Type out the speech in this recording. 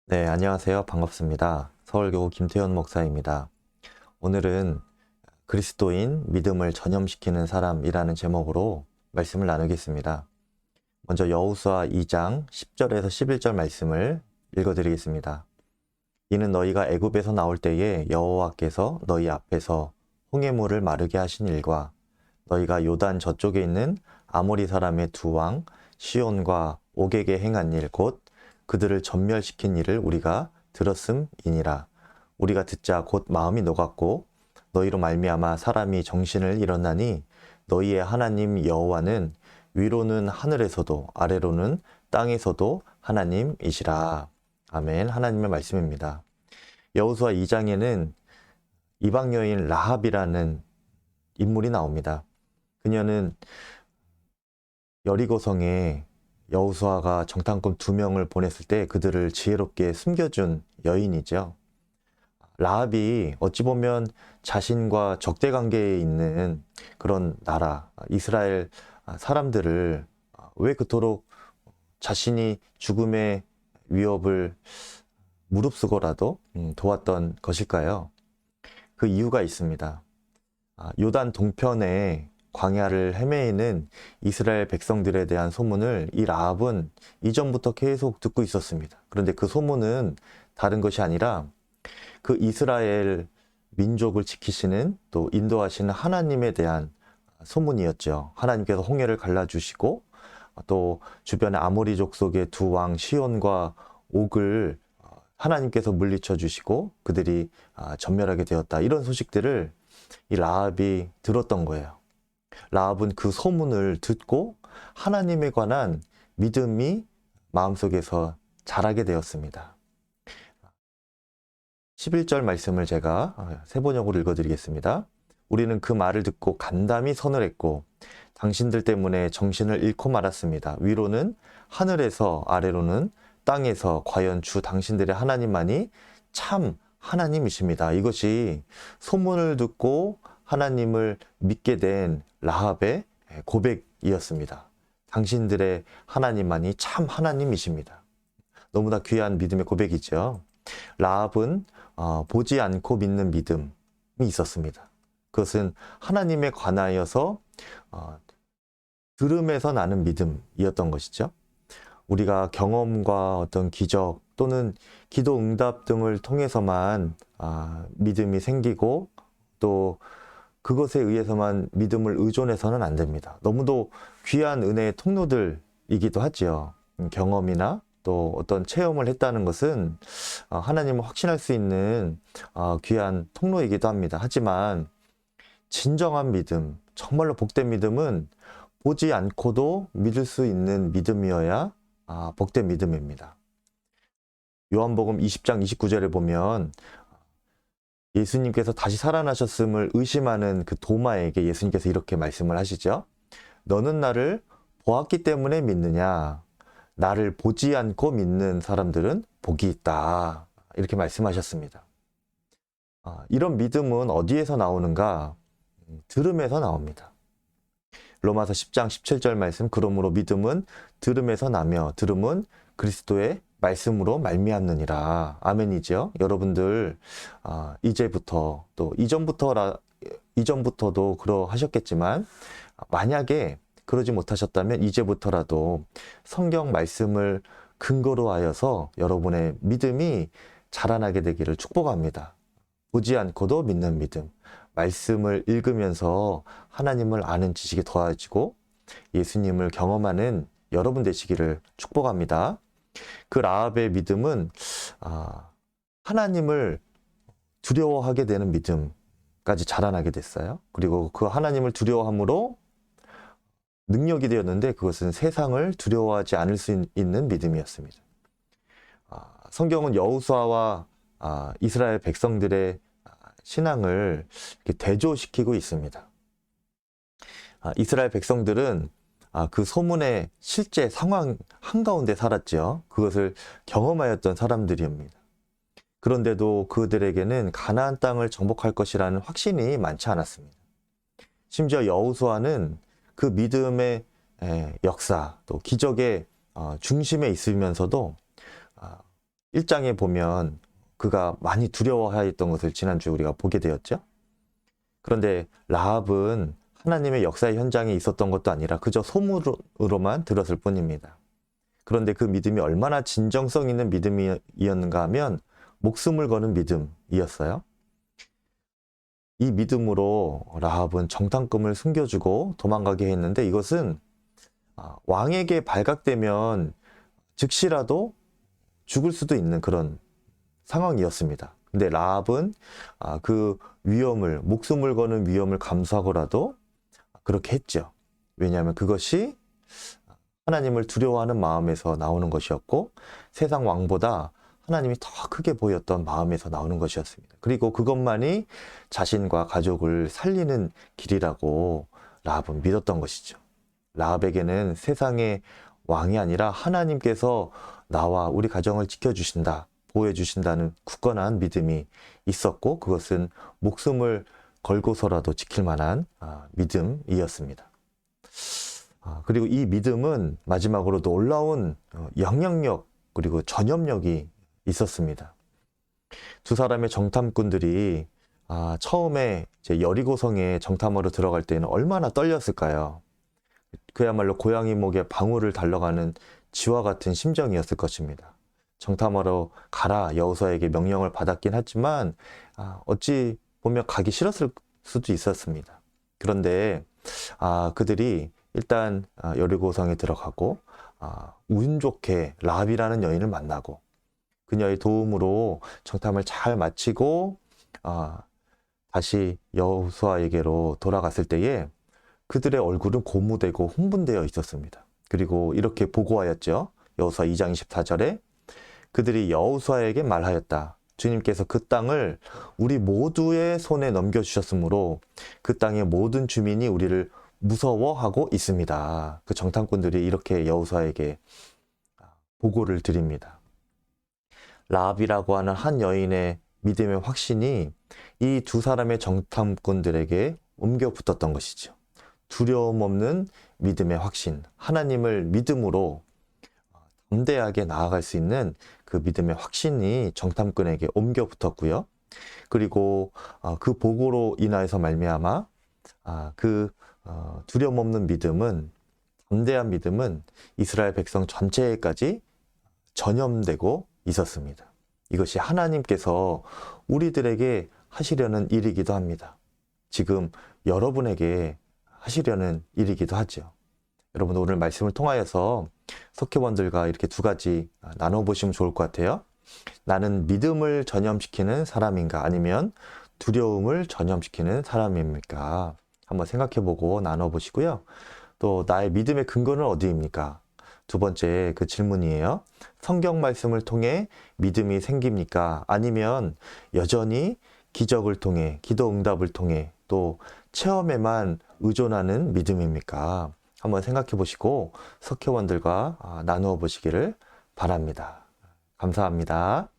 네, 안녕하세요. 반갑습니다. 서울교구 김태현 목사입니다. 오늘은 그리스도인 믿음을 전염시키는 사람이라는 제목으로 말씀을 나누겠습니다. 먼저 여호수아 2장 10절에서 11절 말씀을 읽어드리겠습니다. 이는 너희가 애굽에서 나올 때에 여호와께서 너희 앞에서 홍해물을 마르게 하신 일과 너희가 요단 저쪽에 있는 아모리 사람의 두 왕 시온과 옥에게 행한 일 곧 그들을 전멸시킨 일을 우리가 들었음이니라. 우리가 듣자 곧 마음이 녹았고 너희로 말미암아 사람이 정신을 잃었나니 너희의 하나님 여호와는 위로는 하늘에서도 아래로는 땅에서도 하나님이시라. 아멘. 하나님의 말씀입니다. 여호수아 2장에는 이방 여인 라합이라는 인물이 나옵니다. 그녀는 여리고성에 여호수아가 정탐꾼 2명을 보냈을 때 그들을 지혜롭게 숨겨준 여인이죠. 라합이 어찌 보면 자신과 적대 관계에 있는 그런 나라, 이스라엘 사람들을 왜 그토록 자신이 죽음의 위협을 무릅쓰고라도 도왔던 것일까요? 그 이유가 있습니다. 요단 동편에 광야를 헤매이는 이스라엘 백성들에 대한 소문을 이 라합은 이전부터 계속 듣고 있었습니다. 그런데 그 소문은 다른 것이 아니라 그 이스라엘 민족을 지키시는 또 인도하시는 하나님에 대한 소문이었죠. 하나님께서 홍해를 갈라주시고 또 주변의 아모리 족속의 두 왕 시온과 옥을 하나님께서 물리쳐 주시고 그들이 전멸하게 되었다. 이런 소식들을 이 라합이 들었던 거예요. 라합은 그 소문을 듣고 하나님에 관한 믿음이 마음속에서 자라게 되었습니다. 11절 말씀을 제가 세 번역으로 읽어드리겠습니다. 우리는 그 말을 듣고 간담히 선을 했고 당신들 때문에 정신을 잃고 말았습니다. 위로는 하늘에서 아래로는 땅에서 과연 주 당신들의 하나님만이 참 하나님이십니다. 이것이 소문을 듣고 하나님을 믿게 된 라합의 고백이었습니다. 당신들의 하나님만이 참 하나님이십니다. 너무나 귀한 믿음의 고백이죠. 라합은 보지 않고 믿는 믿음이 있었습니다. 그것은 하나님에 관하여서 들음에서 나는 믿음이었던 것이죠. 우리가 경험과 어떤 기적 또는 기도 응답 등을 통해서만 믿음이 생기고 또 그것에 의해서만 믿음을 의존해서는 안 됩니다. 너무도 귀한 은혜의 통로들이기도 하지요. 경험이나 또 어떤 체험을 했다는 것은 하나님을 확신할 수 있는 귀한 통로이기도 합니다. 하지만 진정한 믿음, 정말로 복된 믿음은 보지 않고도 믿을 수 있는 믿음이어야 복된 믿음입니다. 요한복음 20장 29절에 보면 예수님께서 다시 살아나셨음을 의심하는 그 도마에게 예수님께서 이렇게 말씀을 하시죠. 너는 나를 보았기 때문에 믿느냐? 나를 보지 않고 믿는 사람들은 복이 있다. 이렇게 말씀하셨습니다. 이런 믿음은 어디에서 나오는가? 들음에서 나옵니다. 로마서 10장 17절 말씀, 그러므로 믿음은 들음에서 나며 들음은 그리스도의 말씀으로 말미암느니라. 아멘이죠. 여러분들 이제부터 또 이전부터도 그러하셨겠지만 만약에 그러지 못하셨다면 이제부터라도 성경 말씀을 근거로 하여서 여러분의 믿음이 자라나게 되기를 축복합니다. 보지 않고도 믿는 믿음, 말씀을 읽으면서 하나님을 아는 지식이 더해지고 예수님을 경험하는 여러분 되시기를 축복합니다. 그 라합의 믿음은 하나님을 두려워하게 되는 믿음까지 자라나게 됐어요. 그리고 그 하나님을 두려워함으로 능력이 되었는데 그것은 세상을 두려워하지 않을 수 있는 믿음이었습니다. 성경은 여호수아와 이스라엘 백성들의 신앙을 이렇게 대조시키고 있습니다. 이스라엘 백성들은 그 소문의 실제 상황 한가운데 살았죠. 그것을 경험하였던 사람들입니다. 그런데도 그들에게는 가나안 땅을 정복할 것이라는 확신이 많지 않았습니다. 심지어 여호수아는 그 믿음의 역사 또 기적의 중심에 있으면서도 1장에 보면 그가 많이 두려워하였던 것을 지난주에 우리가 보게 되었죠. 그런데 라합은 하나님의 역사의 현장에 있었던 것도 아니라 그저 소문으로만 들었을 뿐입니다. 그런데 그 믿음이 얼마나 진정성 있는 믿음이었는가 하면 목숨을 거는 믿음이었어요. 이 믿음으로 라합은 정탐꾼을 숨겨주고 도망가게 했는데 이것은 왕에게 발각되면 즉시라도 죽을 수도 있는 그런 상황이었습니다. 근데 라합은 그 위험을, 목숨을 거는 위험을 감수하고라도 그렇게 했죠. 왜냐하면 그것이 하나님을 두려워하는 마음에서 나오는 것이었고 세상 왕보다 하나님이 더 크게 보였던 마음에서 나오는 것이었습니다. 그리고 그것만이 자신과 가족을 살리는 길이라고 라합은 믿었던 것이죠. 라합에게는 세상의 왕이 아니라 하나님께서 나와 우리 가정을 지켜주신다, 보호해주신다는 굳건한 믿음이 있었고 그것은 목숨을 걸고서라도 지킬 만한 믿음이었습니다. 그리고 이 믿음은 마지막으로 놀라운 영향력 그리고 전염력이 있었습니다. 두 사람의 정탐꾼들이 처음에 이제 여리고성에 정탐하러 들어갈 때는 얼마나 떨렸을까요? 그야말로 고양이 목에 방울을 달러가는 쥐와 같은 심정이었을 것입니다. 정탐하러 가라 여호수아에게 명령을 받았긴 하지만 어찌 보면 가기 싫었을 수도 있었습니다. 그런데 그들이 일단 여리고성에 들어가고 운 좋게 라합이라는 여인을 만나고 그녀의 도움으로 정탐을 잘 마치고 다시 여호수아에게로 돌아갔을 때에 그들의 얼굴은 고무되고 흥분되어 있었습니다. 그리고 이렇게 보고하였죠. 여호수아 2장 24절에 그들이 여호수아에게 말하였다. 주님께서 그 땅을 우리 모두의 손에 넘겨주셨으므로 그 땅의 모든 주민이 우리를 무서워하고 있습니다. 그 정탐꾼들이 이렇게 여호수아에게 보고를 드립니다. 라합이라고 하는 한 여인의 믿음의 확신이 이 두 사람의 정탐꾼들에게 옮겨 붙었던 것이죠. 두려움 없는 믿음의 확신, 하나님을 믿음으로 담대하게 나아갈 수 있는 그 믿음의 확신이 정탐꾼에게 옮겨 붙었고요. 그리고 그 보고로 인하여서 말미암아 그 두려움 없는 믿음은, 담대한 믿음은 이스라엘 백성 전체에까지 전염되고 있었습니다. 이것이 하나님께서 우리들에게 하시려는 일이기도 합니다. 지금 여러분에게 하시려는 일이기도 하죠. 여러분 오늘 말씀을 통하여서 석회원들과 이렇게 두 가지 나눠보시면 좋을 것 같아요. 나는 믿음을 전염시키는 사람인가 아니면 두려움을 전염시키는 사람입니까? 한번 생각해보고 나눠보시고요. 또 나의 믿음의 근거는 어디입니까? 두 번째 그 질문이에요. 성경 말씀을 통해 믿음이 생깁니까? 아니면 여전히 기적을 통해, 기도 응답을 통해 또 체험에만 의존하는 믿음입니까? 한번 생각해 보시고 석회원들과 나누어 보시기를 바랍니다. 감사합니다.